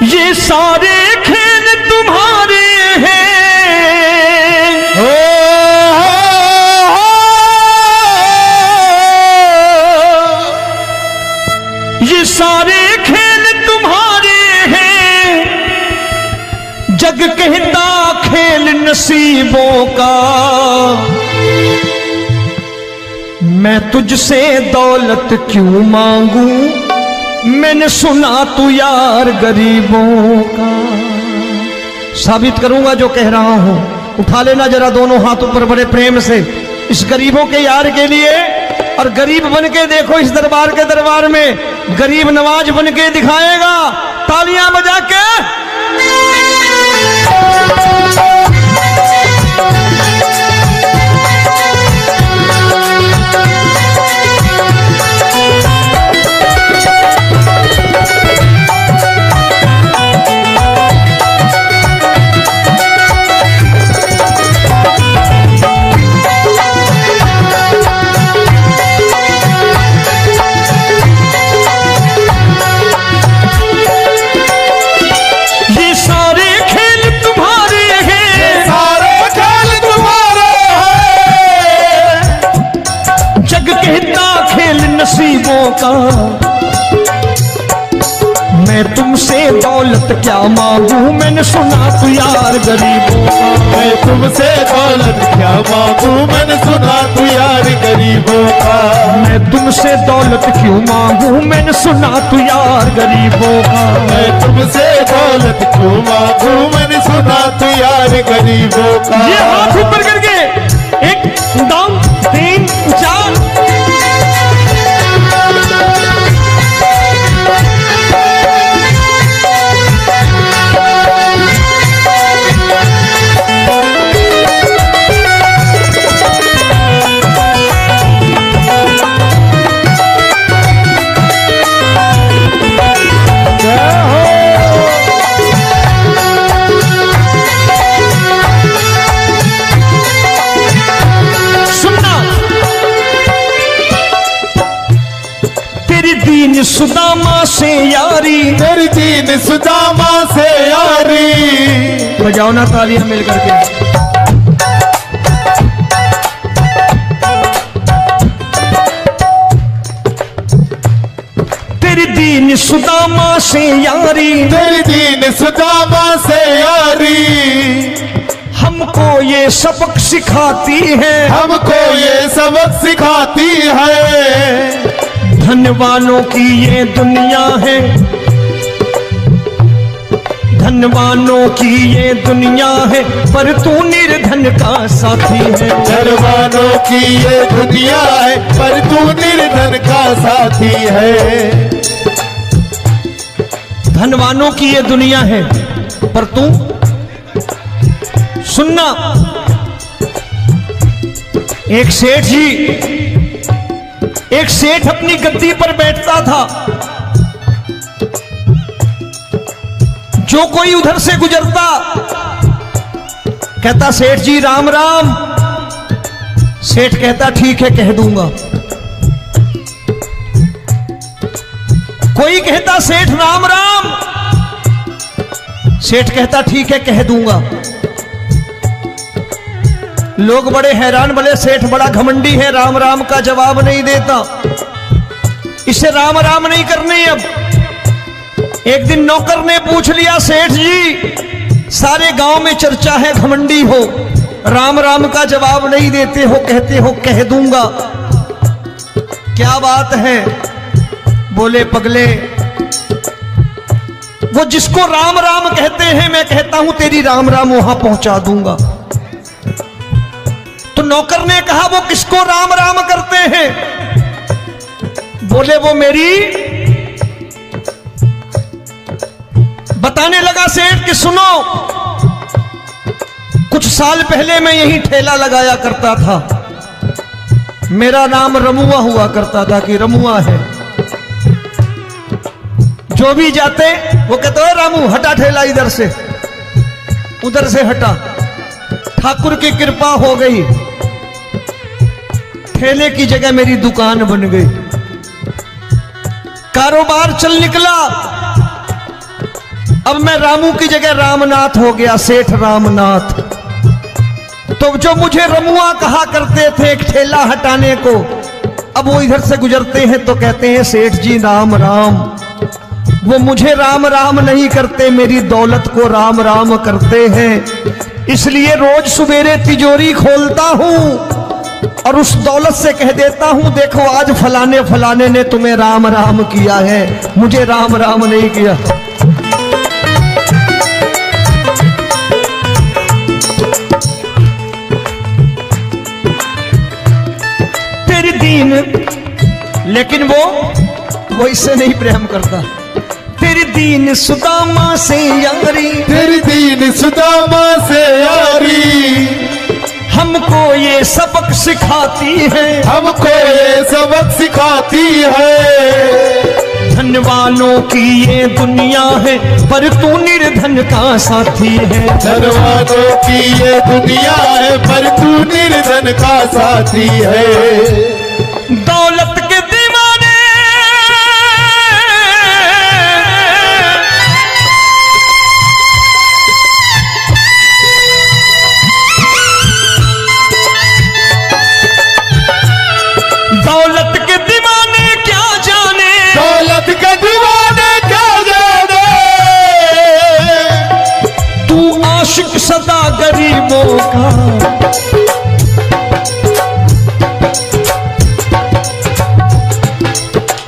ये सारे खेल तुम्हारे हैं, ये सारे खेल तुम्हारे हैं, जग कहता खेल नसीबों का। मैं तुझसे दौलत क्यों मांगू, मैंने सुना तू यार गरीबों का। साबित करूंगा जो कह रहा हूं। उठा लेना जरा दोनों हाथ ऊपर बड़े प्रेम से इस गरीबों के यार के लिए, और गरीब बन के देखो इस दरबार के दरबार में गरीब नवाज बन के दिखाएगा, तालियां बजा के। नसीबों का मैं तुमसे दौलत क्या मांगू, मैंने सुना तू यार गरीबों का। मैं तुमसे दौलत क्या मांगू, मैंने सुना तू यार गरीबों का। मैं तुमसे दौलत क्यों मांगू, मैंने सुना तू यार गरीबों का। मैं तुमसे दौलत क्यों मांगू, मैंने सुना तू यार गरीबों का। ये हाथ ऊपर करके 1 2 3 4। दीन सुदामा से यारी, तेरी दीन सुदामा से यारी। बजाओ ना तालियां मिल करके। तेरी दीन सुदामा से यारी, तेरी दीन सुदामा से यारी। हमको ये सबक सिखाती है, हमको ये सबक सिखाती है। धनवानों की ये दुनिया है, धनवानों की ये दुनिया है, पर तू निर्धन का साथी है। धनवानों की ये दुनिया है, पर तू निर्धन का साथी है। धनवानों की ये दुनिया है, पर तू सुनना। एक सेठ अपनी गद्दी पर बैठता था। जो कोई उधर से गुजरता कहता सेठ जी राम राम। सेठ कहता ठीक है कह दूंगा। कोई कहता सेठ राम राम। सेठ कहता ठीक है कह दूंगा। लोग बड़े हैरान, बोले सेठ बड़ा घमंडी है, राम राम का जवाब नहीं देता, इसे राम राम नहीं करने। अब एक दिन नौकर ने पूछ लिया सेठ जी सारे गांव में चर्चा है घमंडी हो, राम राम का जवाब नहीं देते हो, कहते हो कह दूंगा, क्या बात है? बोले पगले वो जिसको राम राम कहते हैं मैं कहता हूं तेरी राम राम वहां पहुंचा दूंगा। तो नौकर ने कहा वो किसको राम राम करते हैं? बोले वो मेरी। बताने लगा सेठ कि सुनो, कुछ साल पहले मैं यही ठेला लगाया करता था, मेरा नाम रमुआ हुआ करता था कि रमुआ है। जो भी जाते वो कहते हो रामू हटा ठेला इधर से, उधर से हटा। ठाकुर की कृपा हो गई, ठेले की जगह मेरी दुकान बन गई, कारोबार चल निकला। अब मैं रामू की जगह रामनाथ हो गया, सेठ रामनाथ। तो जो मुझे रमुआ कहा करते थे एक ठेला हटाने को, अब वो इधर से गुजरते हैं तो कहते हैं सेठ जी राम राम। वो मुझे राम राम नहीं करते, मेरी दौलत को राम राम करते हैं। इसलिए रोज सवेरे तिजोरी खोलता हूं और उस दौलत से कह देता हूं, देखो आज फलाने फलाने ने तुम्हें राम राम किया है, मुझे राम राम नहीं किया। तेरी दीन, लेकिन वो इससे नहीं प्रेम करता। तेरी दीन सुदामा से यारी, तेरी दीन सुदामा से यारी, हमको ये सबक सिखाती है, हमको ये सबक सिखाती है। धन वालों की ये दुनिया है, पर तू निर्धन का साथी है। धन वालों की ये दुनिया है, पर तू निर्धन का साथी है। दौलत के दीवाने दौलत के दीवाने क्या जाने, दौलत के दीवाने क्या जाने। तू आशिक सदा गरीबों का।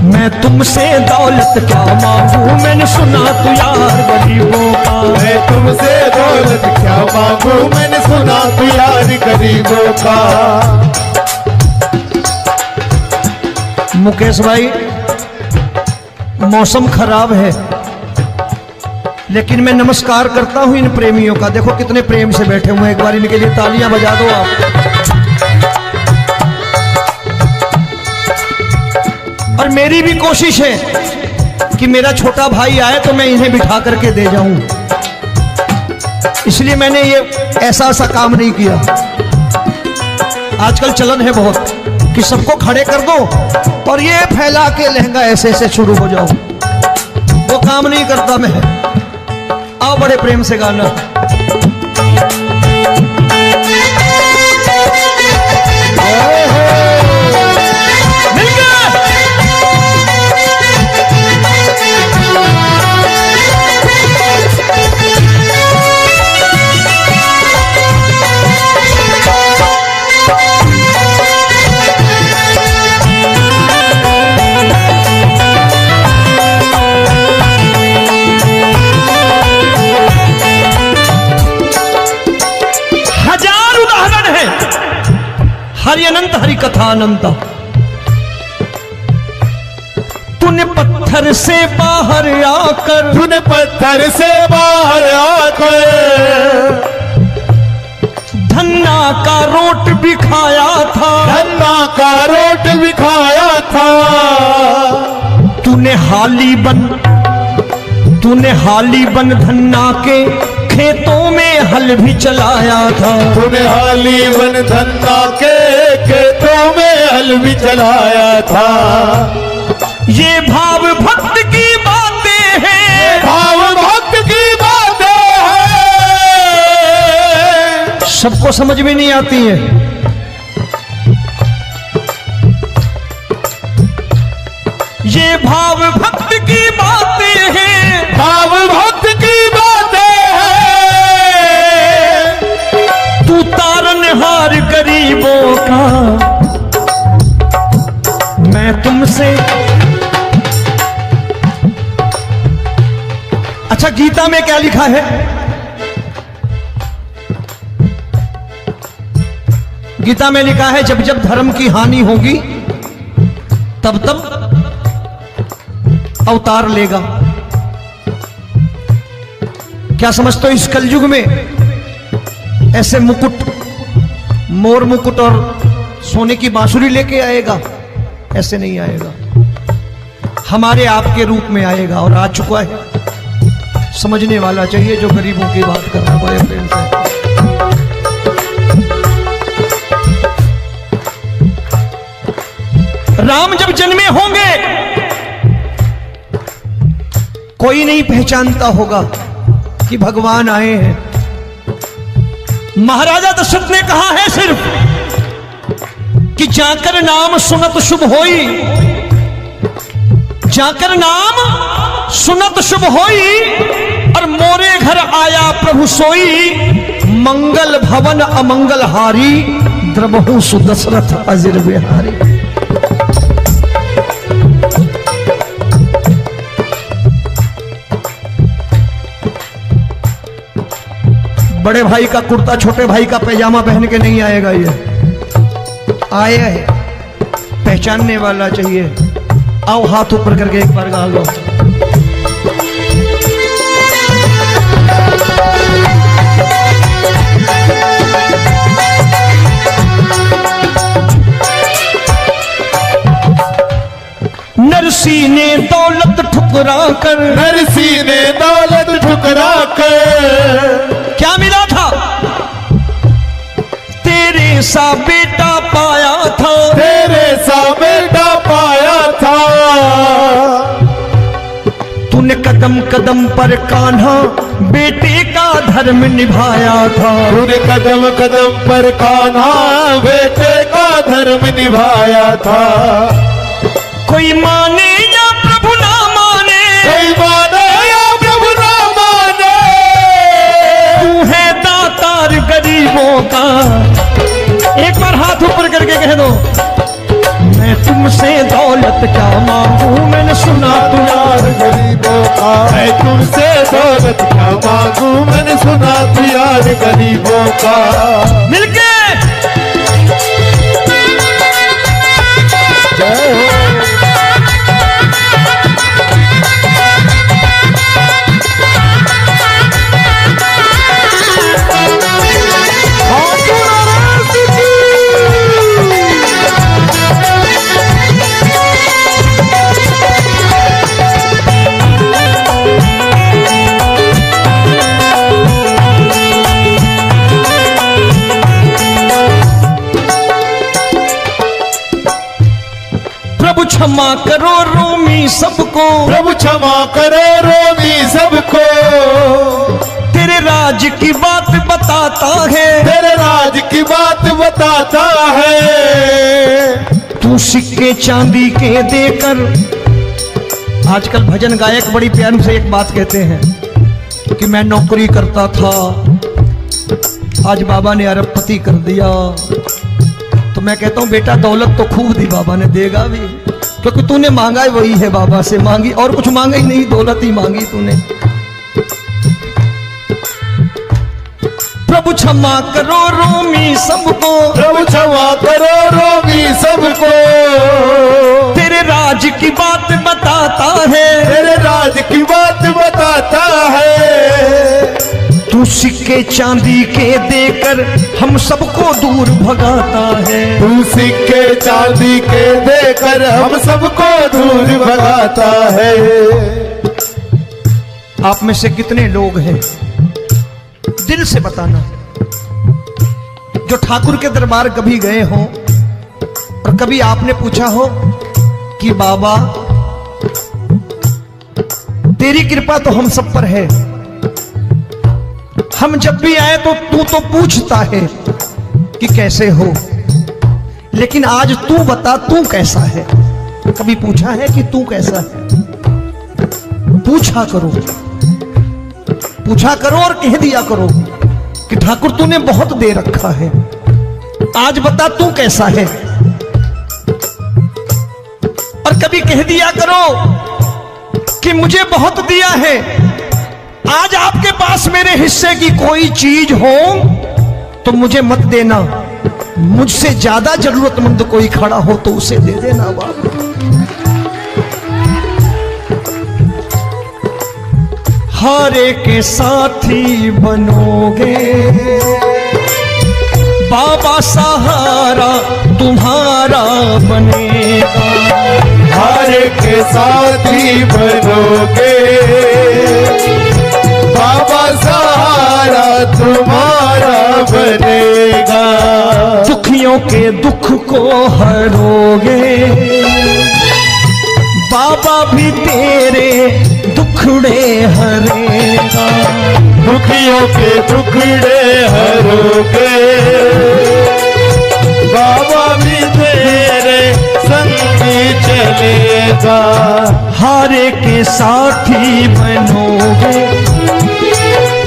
मैं तुमसे दौलत क्या मांगू, मैंने सुना तू यार गरीबों का। मैं तुमसे दौलत क्या मांगू, मैंने सुना तू यार गरीबों का। मुकेश भाई, मौसम खराब है, लेकिन मैं नमस्कार करता हूं इन प्रेमियों का। देखो कितने प्रेम से बैठे हुए हैं, एक बार इनके लिए तालियां बजा दो आप। और मेरी भी कोशिश है कि मेरा छोटा भाई आए तो मैं इन्हें बिठा करके दे जाऊं, इसलिए मैंने ये ऐसा काम नहीं किया। आजकल चलन है बहुत कि सबको खड़े कर दो और ये फैला के लहंगा ऐसे ऐसे शुरू हो जाओ, वो काम नहीं करता मैं। आओ बड़े प्रेम से गाना। हरि अनंत हरि कथा अनंत। तूने पत्थर से बाहर आकर, तूने पत्थर से बाहर आकर धन्ना का रोट भी खाया था, धन्ना का रोट भी खाया था। तूने हाली बन धन्ना के खेतों में हल भी चलाया था। तूने हाली बन धन्ना के खेतों में हल भी चलाया था। ये भाव भक्त की बातें हैं, भाव भक्त की बातें हैं, सबको समझ में नहीं आती है। ये भाव भक्त की बातें हैं, भाव भक्त की बातें हैं। तू तारनहार गरीबों का, मैं तुमसे। अच्छा, गीता में क्या लिखा है? गीता में लिखा है जब जब धर्म की हानि होगी तब तब अवतार लेगा। क्या समझते हो, इस कलयुग में ऐसे मुकुट, मोर मुकुट और सोने की बांसुरी लेके आएगा? ऐसे नहीं आएगा, हमारे आपके रूप में आएगा और आ चुका है। समझने वाला चाहिए जो गरीबों की बात कर रहा है बड़े प्रेम से। राम जब जन्मे होंगे कोई नहीं पहचानता होगा, कि भगवान आए हैं। महाराजा दशरथ ने कहा है सिर्फ कि जाकर नाम सुनत शुभ होई, जाकर नाम सुनत शुभ होई, और मोरे घर आया प्रभु सोई, मंगल भवन अमंगल हारी, द्रबहु सुदशरथ अजिर बिहारी। बड़े भाई का कुर्ता छोटे भाई का पैजामा पहन के नहीं आएगा, ये आए है पहचानने वाला चाहिए। आओ हाथ ऊपर करके एक बार गा लो। नरसी ने दौलत ठुकरा कर, नरसी ने दौलत ठुकरा कर, क्या मिला था? तेरे सा बेटा पाया था, तेरे सा बेटा पाया था। तूने कदम कदम पर कान्हा बेटे का धर्म निभाया था, तूने कदम कदम पर कान्हा बेटे का धर्म निभाया था। कोई माने या प्रभु ना माने, कोई माने या प्रभु ना माने, तू है दातार गरीबों का। एक बार हाथ ऊपर करके कह दो, मैं तुमसे दौलत क्या मांगू, मैंने सुना तू यार गरीबों का। मैं तुमसे दौलत क्या मांगू, मैंने सुना तू यार गरीबों का। मिलके जय हो। प्रभु क्षमा करो रोमी सबको, प्रभु क्षमा करो रोमी सबको। तेरे राज की बात बताता है, तेरे राज की बात बताता है। तू सिक्के चांदी के देकर। आजकल भजन गायक बड़ी प्यार से एक बात कहते हैं कि मैं नौकरी करता था, आज बाबा ने अरबपति कर दिया। तो मैं कहता हूं बेटा दौलत तो खूब दी बाबा ने, देगा भी, क्योंकि तूने मांगा ही वही है बाबा से, मांगी और कुछ मांगा ही नहीं, दौलत ही मांगी तूने। प्रभु क्षमा करो रोमी सबको, प्रभु क्षमा करो रोमी सबको। तेरे राज की बात बताता है, तेरे राज की बात बताता है। तू सिक्के चांदी के देकर हम सबको दूर भगाता है। तू सिक्के चांदी के देकर हम सबको दूर भगाता है। आप में से कितने लोग हैं, दिल से बताना, जो ठाकुर के दरबार कभी गए हो और कभी आपने पूछा हो कि बाबा तेरी कृपा तो हम सब पर है, हम जब भी आए तो तू तो पूछता है कि कैसे हो, लेकिन आज तू बता तू कैसा है। कभी पूछा है कि तू कैसा है? पूछा करो, पूछा करो और कह दिया करो कि ठाकुर तूने बहुत दे रखा है, आज बता तू कैसा है। और कभी कह दिया करो कि मुझे बहुत दिया है, आज आपके पास मेरे हिस्से की कोई चीज हो तो मुझे मत देना, मुझसे ज्यादा जरूरतमंद कोई खड़ा हो तो उसे दे देना बाबा। हारे के साथी बनोगे बाबा, सहारा तुम्हारा बनेगा। हारे के साथी बनोगे बाबा, सहारा तुम्हारा बनेगा। दुखियों के दुख को हरोगे बाबा, भी तेरे दुखड़े हरेगा। के टुकड़े हरोगे, बाबा भी तेरे संगी चलेगा। हारे के साथी बनोगे,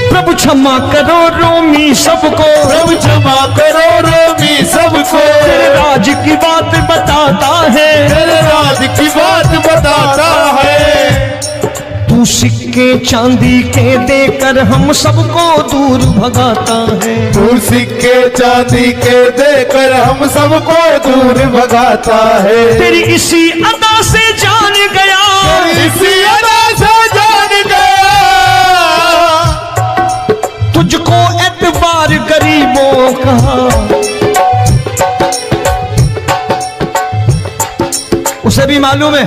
प्रभु क्षमा करो रोमी सबको, प्रभु क्षमा करो रोमी सबको। तेरे राज की बात बताता है, तेरे राज की बात बताता है। तू सिक्के चांदी के देकर हम सबको दूर भगाता है। तू सिक्के चांदी के देकर हम सबको दूर भगाता है। तेरी इसी अदा से जान गया, इसी अदा से जान गया, तुझको एतबार गरीबों का। उसे भी मालूम है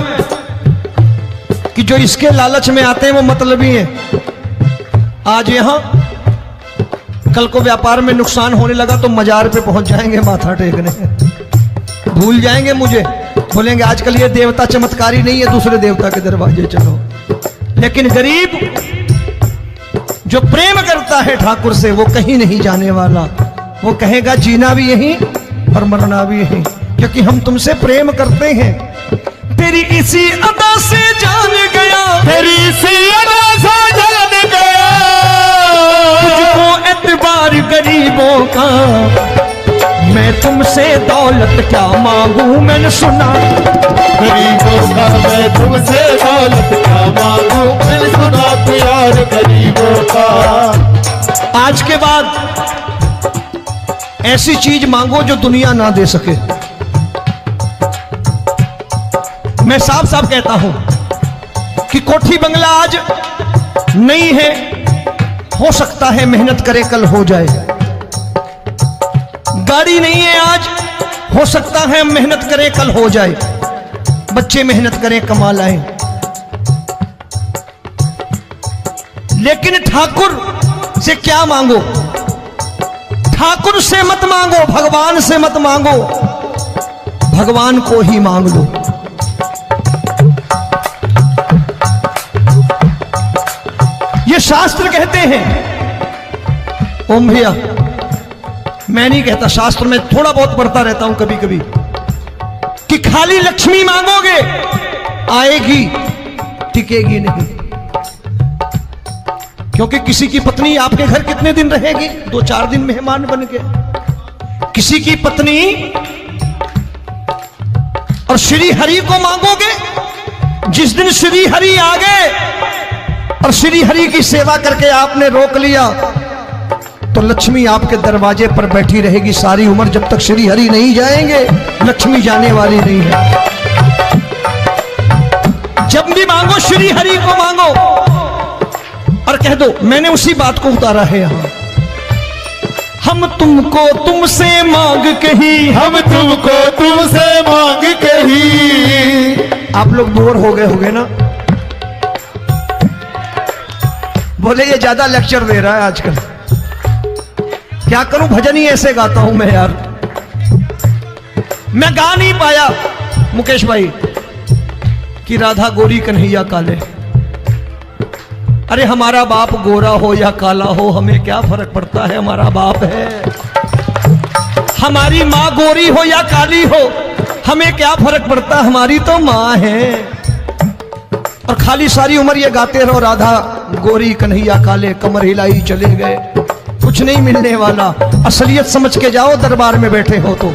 कि जो इसके लालच में आते हैं वो मतलबी हैं। आज यहां कल को व्यापार में नुकसान होने लगा तो मजार पे पहुंच जाएंगे माथा टेकने, भूल जाएंगे मुझे, बोलेंगे आजकल ये देवता चमत्कारी नहीं है, दूसरे देवता के दरवाजे चलो। लेकिन गरीब जो प्रेम करता है ठाकुर से वो कहीं नहीं जाने वाला, वो कहेगा जीना भी यहीं और मरना भी यहीं, क्योंकि हम तुमसे प्रेम करते हैं। तेरी इसी अदा से जान गया, तेरी इसी अदा से जान गया, तुझको एतबार गरीबों का। मैं तुमसे दौलत क्या मांगू, मैंने सुना गरीबों का। मैं तुमसे दौलत क्या मांगू, मैंने सुना प्यार गरीबों का। आज के बाद ऐसी चीज मांगो जो दुनिया ना दे सके। मैं साफ साफ कहता हूं कि कोठी बंगला आज नहीं है, हो सकता है मेहनत करे कल हो जाए। गाड़ी नहीं है आज, हो सकता है मेहनत करें कल हो जाए। बच्चे मेहनत करें कमा लाएं, लेकिन ठाकुर से क्या मांगो? ठाकुर से मत मांगो, भगवान से मत मांगो, भगवान को ही मांग लो। ये शास्त्र कहते हैं, ओम भैया मैं नहीं कहता, शास्त्र में थोड़ा बहुत पढ़ता रहता हूं कभी कभी, कि खाली लक्ष्मी मांगोगे आएगी, टिकेगी नहीं। क्योंकि किसी की पत्नी आपके घर कितने दिन रहेगी? 2-4 दिन मेहमान बन के। किसी की पत्नी और श्री हरि को मांगोगे, जिस दिन श्री हरि आ गए और श्री हरि की सेवा करके आपने रोक लिया तो लक्ष्मी आपके दरवाजे पर बैठी रहेगी सारी उम्र। जब तक श्री हरि नहीं जाएंगे लक्ष्मी जाने वाली नहीं है। जब भी मांगो श्री हरि को मांगो और कह दो मैंने उसी बात को उतारा है यहां, हम तुमको तुमसे मांग कही, हम तुमको तुमसे मांग कही। आप लोग बोर हो गए होंगे ना, बोले ये ज्यादा लेक्चर दे रहा है आजकल। क्या करूं, भजन ही ऐसे गाता हूं मैं यार। मैं गा नहीं पाया मुकेश भाई कि राधा गोरी कन्हैया काले। अरे हमारा बाप गोरा हो या काला हो हमें क्या फर्क पड़ता है, हमारा बाप है। हमारी माँ गोरी हो या काली हो हमें क्या फर्क पड़ता, हमारी तो माँ है। और खाली सारी उम्र ये गाते रहो राधा गोरी कन्हैया काले, कमर हिलाई चले गए, कुछ नहीं मिलने वाला। असलियत समझ के जाओ दरबार में बैठे हो तो।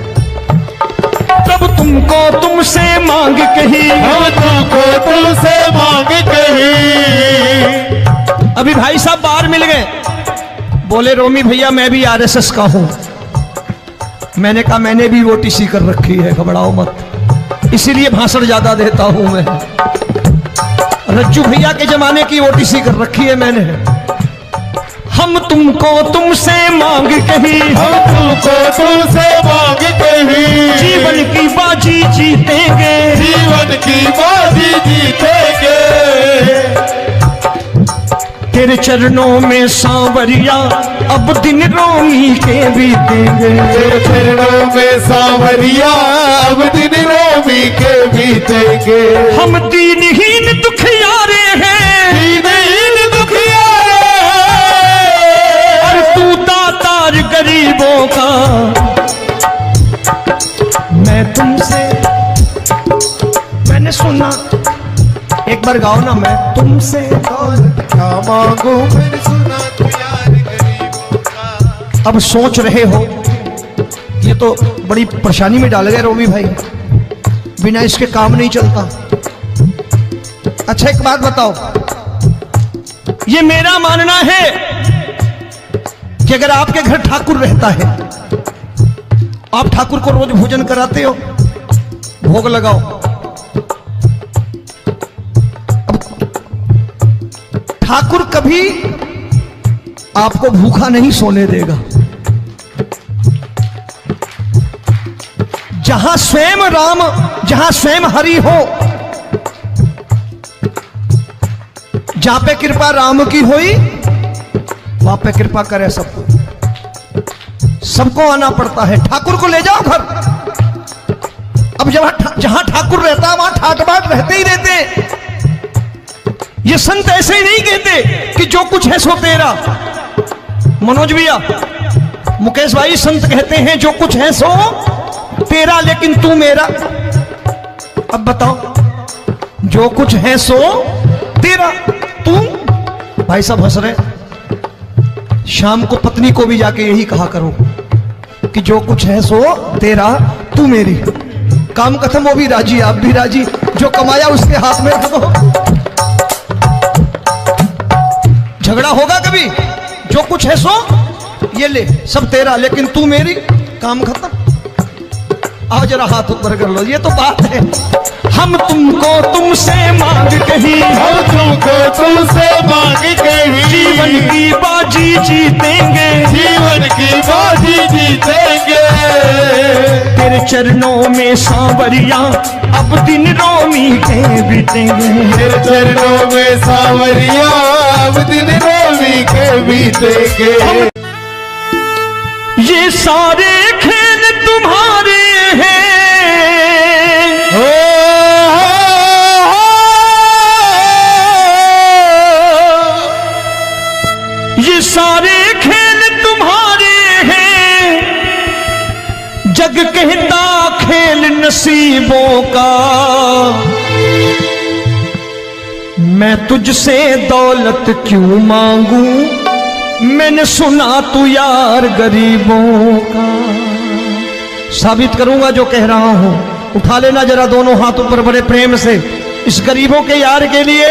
तब तुमको तुमसे मांग कही, हम तुमको तुमसे मांग कही। अभी भाई साहब बाहर मिल गए, बोले रोमी भैया मैं भी आरएसएस का हूं। मैंने कहा मैंने भी ओटीसी कर रखी है, घबराओ मत, इसीलिए भाषण ज्यादा देता हूं मैं। रज्जू भैया के जमाने की ओटीसी कर रखी है मैंने। हम तुमको तुमसे मांग कही, हम तुमको तुमसे मांग कही। जीवन की बाजी जीतेंगे, जीवन की बाजी जीतेंगे। तेरे चरणों में सांवरिया अब दिन रोमी के बीतेंगे। तेरे चरणों में सांवरिया अब दिन रोमी के बीतेंगे। हम दीनहीन दुखियारे हैं, दीनहीन दुखियारे हैं। एक बार गाओ ना, मैं तुमसे दौलत क्या मांगू मैंने सुना तू यार गरीबों का। अब सोच रहे हो ये तो बड़ी परेशानी में डाल गए रोमी भाई, बिना इसके काम नहीं चलता। अच्छा एक बात बताओ, ये मेरा मानना है कि अगर आपके घर ठाकुर रहता है, आप ठाकुर को रोज भोजन कराते हो, भोग लगाओ, अब ठाकुर कभी आपको भूखा नहीं सोने देगा। जहां स्वयं राम, जहां स्वयं हरि हो, जहां पे कृपा राम की हुई वहां पे कृपा करे सबको, सबको आना पड़ता है। ठाकुर को ले जाओ घर। अब जहां ठाकुर रहता है वहां ठाट बाट रहते ही रहते। ये संत ऐसे ही नहीं कहते कि जो कुछ है सो तेरा। मनोज भैया, मुकेश भाई, संत कहते हैं जो कुछ है सो तेरा लेकिन तू मेरा। अब बताओ, जो कुछ है सो तेरा, तू। भाई साहब हंस रहे। शाम को पत्नी को भी जाके यही कहा करो कि जो कुछ है सो तेरा, तू मेरी। काम खत्म, वो भी राजी, आप भी राजी। जो कमाया उसके हाथ में रख दो। झगड़ा होगा कभी? जो कुछ है सो ये ले, सब तेरा लेकिन तू मेरी। काम खत्म। आओ जरा हाथ ऊपर कर लो, ये तो बात है। हम तुमको तुमसे मांग कहीं, हम तुमको तुमसे मांग कहीं, जीवन की बाजी जीतेंगे, जीवन की बाजी जीतेंगे। तेरे चरणों में सांवरिया अब दिन रोमी के बीतेंगे। तेरे चरणों में सांवरिया अब दिन रोमी के बीतेंगे। ये सारे खेल तुम्हारे हैं, ये सारे खेल तुम्हारे हैं। जग कहता खेल नसीबों का, मैं तुझसे दौलत क्यों मांगू, मैंने सुना तू यार गरीबों का। साबित करूंगा जो कह रहा हूं। उठा लेना जरा दोनों हाथ ऊपर बड़े प्रेम से इस गरीबों के यार के लिए।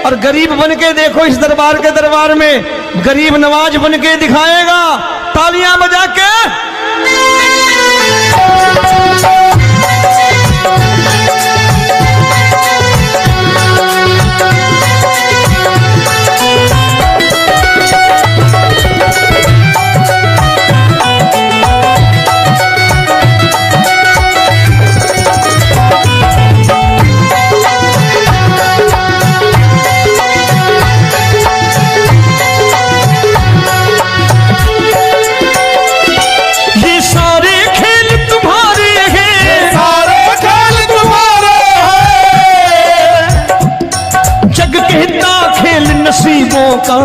और गरीब बन के देखो इस दरबार के दरबार में, गरीब नवाज बन के दिखाएगा, तालियां बजा के। नसीबों का,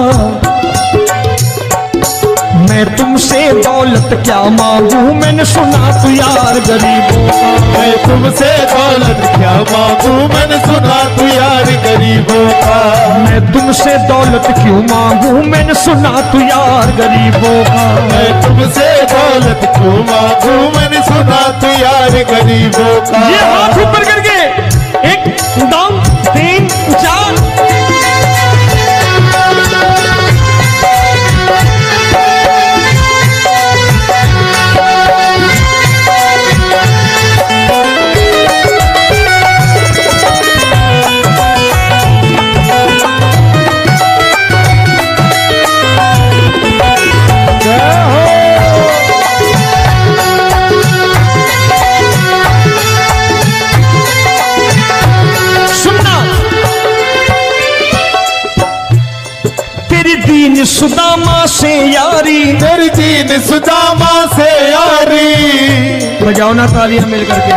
मैं तुमसे दौलत क्या मांगू, मैंने सुना तू यार गरीबों का। मैं तुमसे दौलत क्या मांगू, मैंने सुना तू यार गरीबों का। मैं तुमसे दौलत क्यों मांगू, मैंने सुना तू यार गरीबों का। मैं तुमसे दौलत क्यों मांगू, मैंने सुना तू यार गरीबों का। ये हाथ ऊपर करके 1 2 3 4। दीन सुदामा से यारी, तेरी दीन सुदामा से यारी। बजाओ ना तालियां मिल करके।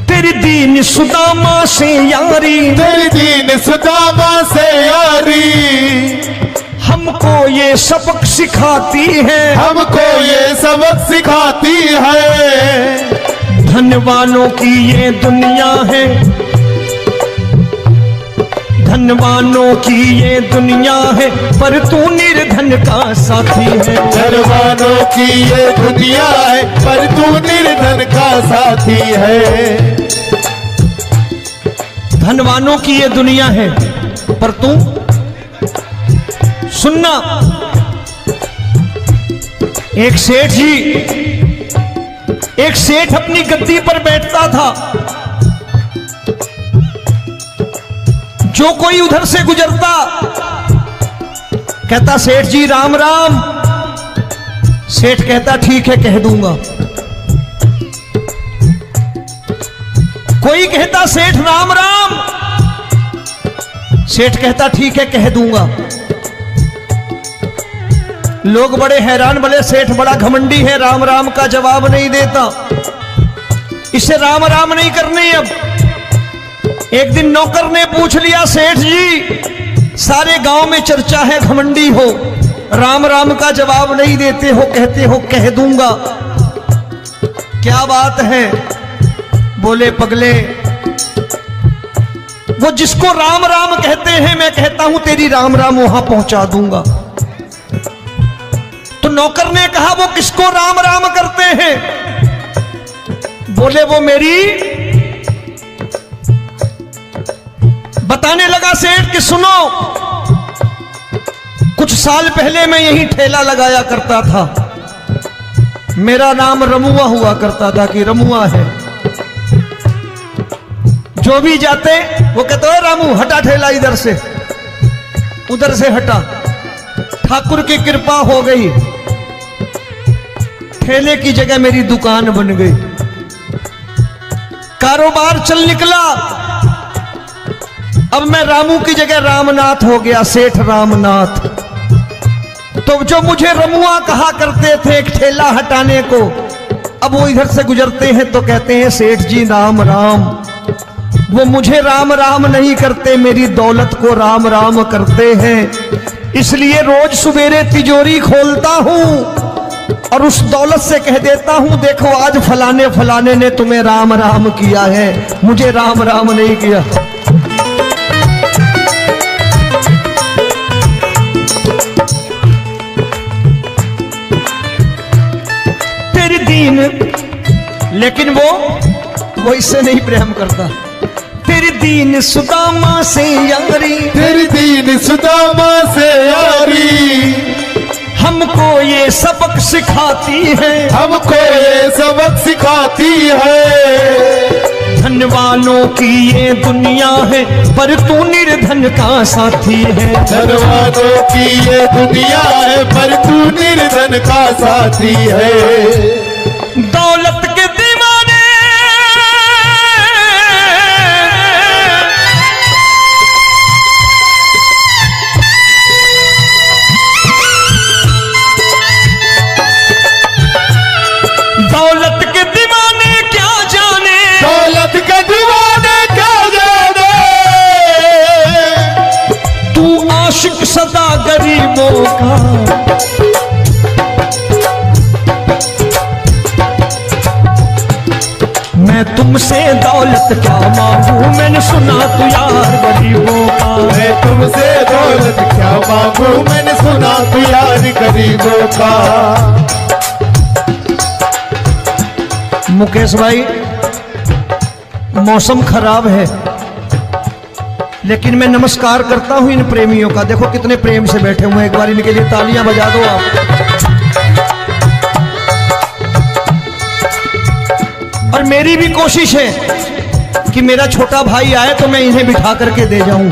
तेरी दीन सुदामा से यारी, तेरी दीन सुदामा से यारी। हम हमको ये सबक सिखाती है, हमको ये सबक सिखाती है। धनवानों की ये दुनिया है, धनवानों की ये दुनिया है, पर तू निर्धन का साथी है। धनवानों की ये दुनिया है, पर तू निर्धन का साथी है। धनवानों की ये दुनिया है, पर तू सुनना। एक सेठ जी, एक सेठ अपनी गद्दी पर बैठता था। जो कोई उधर से गुजरता कहता सेठ जी राम राम। सेठ कहता ठीक है कह दूंगा। कोई कहता सेठ राम राम। सेठ कहता ठीक है कह दूंगा। लोग बड़े हैरान, बोले सेठ बड़ा घमंडी है, राम राम का जवाब नहीं देता, इसे राम राम नहीं करने। अब एक दिन नौकर ने पूछ लिया सेठ जी सारे गांव में चर्चा है घमंडी हो, राम राम का जवाब नहीं देते हो, कहते हो कह दूंगा, क्या बात है? बोले पगले वो जिसको राम राम कहते हैं मैं कहता हूं तेरी राम राम वहां पहुंचा दूंगा। तो नौकर ने कहा वो किसको राम राम करते हैं? बोले वो मेरी। बताने लगा सेठ कि सुनो, कुछ साल पहले मैं यही ठेला लगाया करता था, मेरा नाम रमुआ हुआ करता था कि रमुआ है। जो भी जाते वो कहते हो रामू हटा ठेला इधर से, उधर से हटा। ठाकुर की कृपा हो गई, ठेले की जगह मेरी दुकान बन गई, कारोबार चल निकला। अब मैं रामू की जगह रामनाथ हो गया, सेठ रामनाथ। तो जो मुझे रमुआ कहा करते थे एक ठेला हटाने को, अब वो इधर से गुजरते हैं तो कहते हैं सेठ जी राम राम। वो मुझे राम राम नहीं करते, मेरी दौलत को राम राम करते हैं। इसलिए रोज सवेरे तिजोरी खोलता हूं और उस दौलत से कह देता हूं देखो आज फलाने फलाने ने तुम्हें राम राम किया है, मुझे राम राम नहीं किया। तेरी दीन, लेकिन वो इससे नहीं प्रेम करता। तेरी दीन सुदामा से यारी, तेरी दीन सुदामा से यारी, हमको ये सबक सिखाती है, हमको ये सबक सिखाती है। धनवानों की ये दुनिया है, पर तू निर्धन का साथी है। धनवानों की ये दुनिया है, पर तू निर्धन का साथी है। दौलत के दीवाने दौलत के दीवाने क्या जाने, दौलत के दीवाने क्या जाने, तू आशिक सदा गरीबों का। मैं तुमसे दौलत क्या मांगू, मैंने सुना तू यार गरीबों का। मैं तुमसे दौलत क्या मांगू, मैंने सुना तू यार गरीबों का। मुकेश भाई मौसम खराब है, लेकिन मैं नमस्कार करता हूं इन प्रेमियों का। देखो कितने प्रेम से बैठे हुए हैं, एक बार इनके लिए तालियां बजा दो आप। और मेरी भी कोशिश है कि मेरा छोटा भाई आए तो मैं इन्हें बिठा करके दे जाऊं,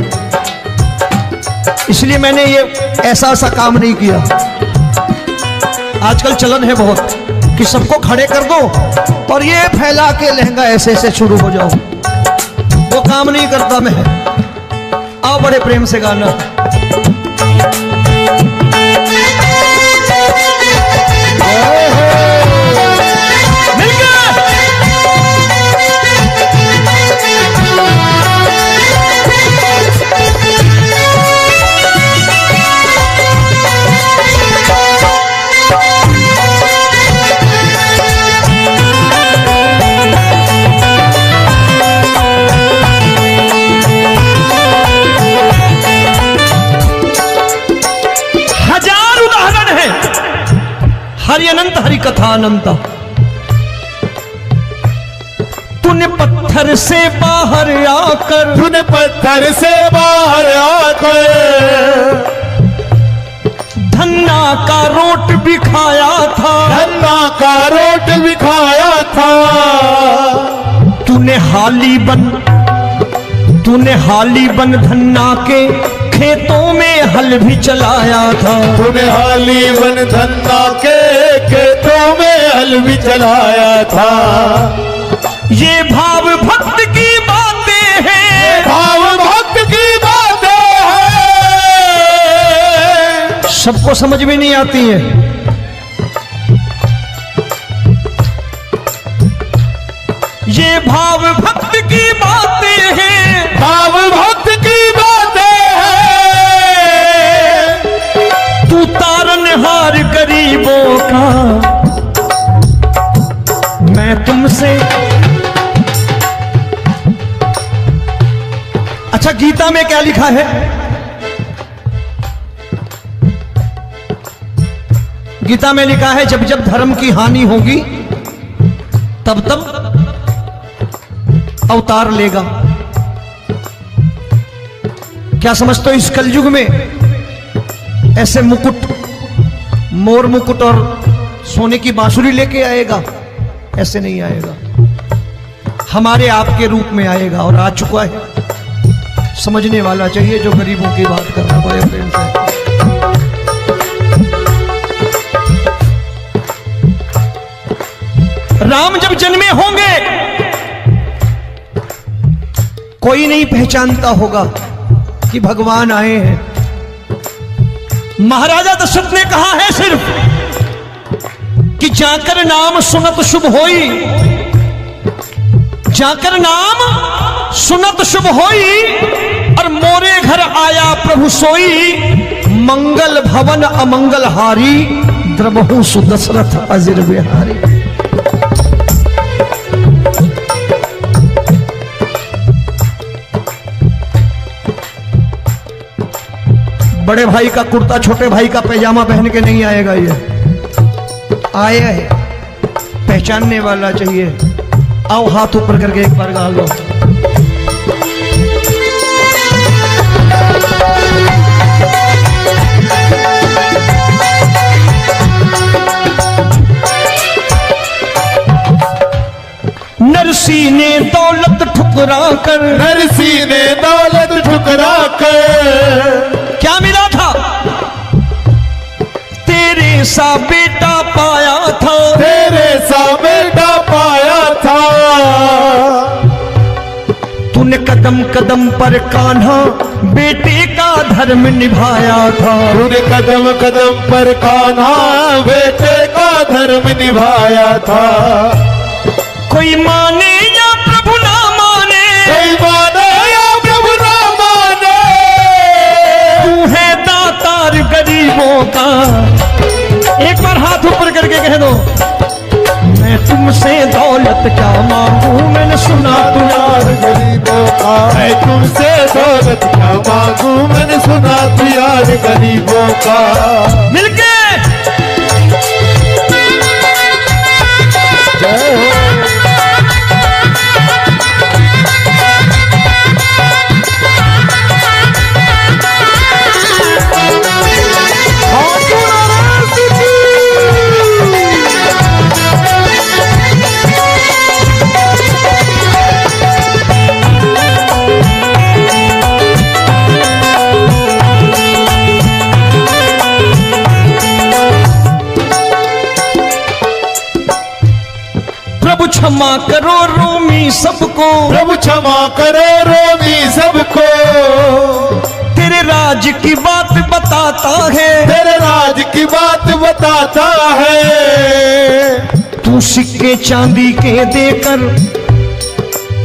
इसलिए मैंने ये ऐसा काम नहीं किया। आजकल चलन है बहुत कि सबको खड़े कर दो और ये फैला के लहंगा ऐसे ऐसे शुरू हो जाओ, वो काम नहीं करता मैं। आओ बड़े प्रेम से गाना। कथा अनंता। तूने पत्थर से बाहर आकर, तूने पत्थर से बाहर आकर धन्ना का रोट भी खाया था, धन्ना का रोट भी खाया था। तूने हाली बन धन्ना के खेतों में हल भी चलाया था। तूने हाली बन धन्ना के खेतों में हल भी चलाया था। ये भाव भक्त की बातें हैं, भाव भक्त की बातें हैं। सबको समझ में नहीं आती है। ये भाव भक्त की बातें हैं, भाव भक्त की बातें हैं। तू तारनहार गरीबों का, मैं तुमसे। अच्छा, गीता में क्या लिखा है? गीता में लिखा है जब जब धर्म की हानि होगी तब तब अवतार लेगा। क्या समझते हो इस कलयुग में ऐसे मुकुट, मोर मुकुट और सोने की बांसुरी लेके आएगा? ऐसे नहीं आएगा, हमारे आपके रूप में आएगा और आ चुका है। समझने वाला चाहिए जो गरीबों की बात कर रहा बड़े प्रेम से। राम जब जन्मे होंगे कोई नहीं पहचानता होगा कि भगवान आए हैं। महाराजा दशरथ ने कहा है सिर्फ कि जाकर नाम सुनत शुभ होई, जाकर नाम सुनत शुभ होई, और मोरे घर आया प्रभु सोई, मंगल भवन अमंगल हारी, द्रबहु सुदशरथ अजिर बिहारी। बड़े भाई का कुर्ता छोटे भाई का पैजामा पहन के नहीं आएगा, ये आया है, पहचानने वाला चाहिए। आओ हाथ ऊपर करके एक बार गा लो। नरसी ने दौलत ठुकरा कर, नरसी ने दौलत ठुकरा कर क्या मिला था? तेरे सा बेटा पाया था, तेरे सा बेटा पाया था। तूने कदम कदम पर कान्हा बेटे का धर्म निभाया था। तूने कदम कदम पर कान्हा बेटे का धर्म निभाया था। कोई माने या प्रभु ना माने, कोई माने या प्रभु ना माने, तू है दातार गरीबों का। एक बार हाथ ऊपर करके कह दो, मैं तुमसे दौलत क्या मांगू, मैंने सुना तू यार गरीबों का। मैं तुमसे दौलत क्या मांगू, मैंने सुना तू यार गरीबों का। मिलके जय हो। प्रभु क्षमा करो रोमी सबको, प्रभु क्षमा करो रोमी सबको। तेरे राज की बात बताता है, तेरे राज की बात बताता है। तू सिक्के चांदी के देकर।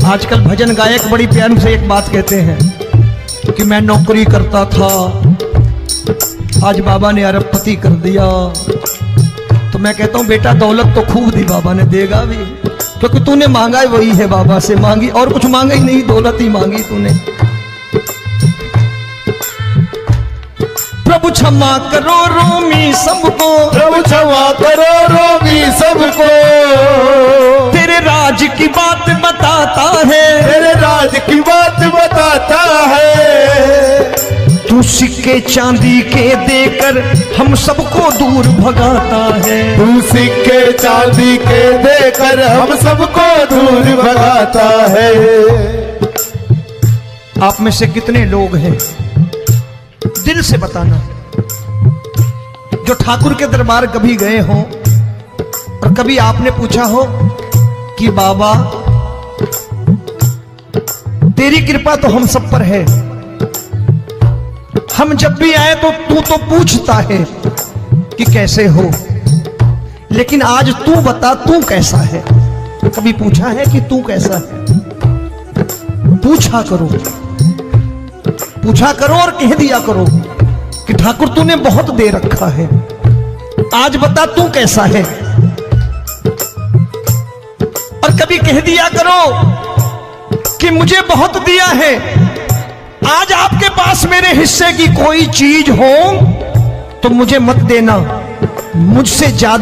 आजकल भजन गायक बड़ी प्यार से एक बात कहते हैं कि मैं नौकरी करता था, आज बाबा ने अरबपति कर दिया। तो मैं कहता हूं बेटा दौलत तो खूब दी बाबा ने, देगा भी, क्योंकि तूने मांगा है वही है बाबा से मांगी, और कुछ मांगा ही नहीं, दौलत ही मांगी तूने। प्रभु क्षमा करो रोमी सबको, प्रभु क्षमा करो रोगी सबको, तेरे राज की बात बताता है, तेरे राज की बात बताता है। तू सिक्के चांदी के देकर हम सबको दूर भगाता है, तू सिक्के चांदी के देकर हम सबको दूर भगाता है। आप में से कितने लोग हैं, दिल से बताना, जो ठाकुर के दरबार कभी गए हो और कभी आपने पूछा हो कि बाबा तेरी कृपा तो हम सब पर है, हम जब भी आए तो तू तो पूछता है कि कैसे हो, लेकिन आज तू बता तू कैसा है। कभी पूछा है कि तू कैसा है? पूछा करो, पूछा करो और कह दिया करो कि ठाकुर तूने बहुत दे रखा है, आज बता तू कैसा है। और कभी कह दिया करो कि मुझे बहुत दिया है, आज आपके पास मेरे हिस्से की कोई चीज हो तो मुझे मत देना, मुझसे ज्यादा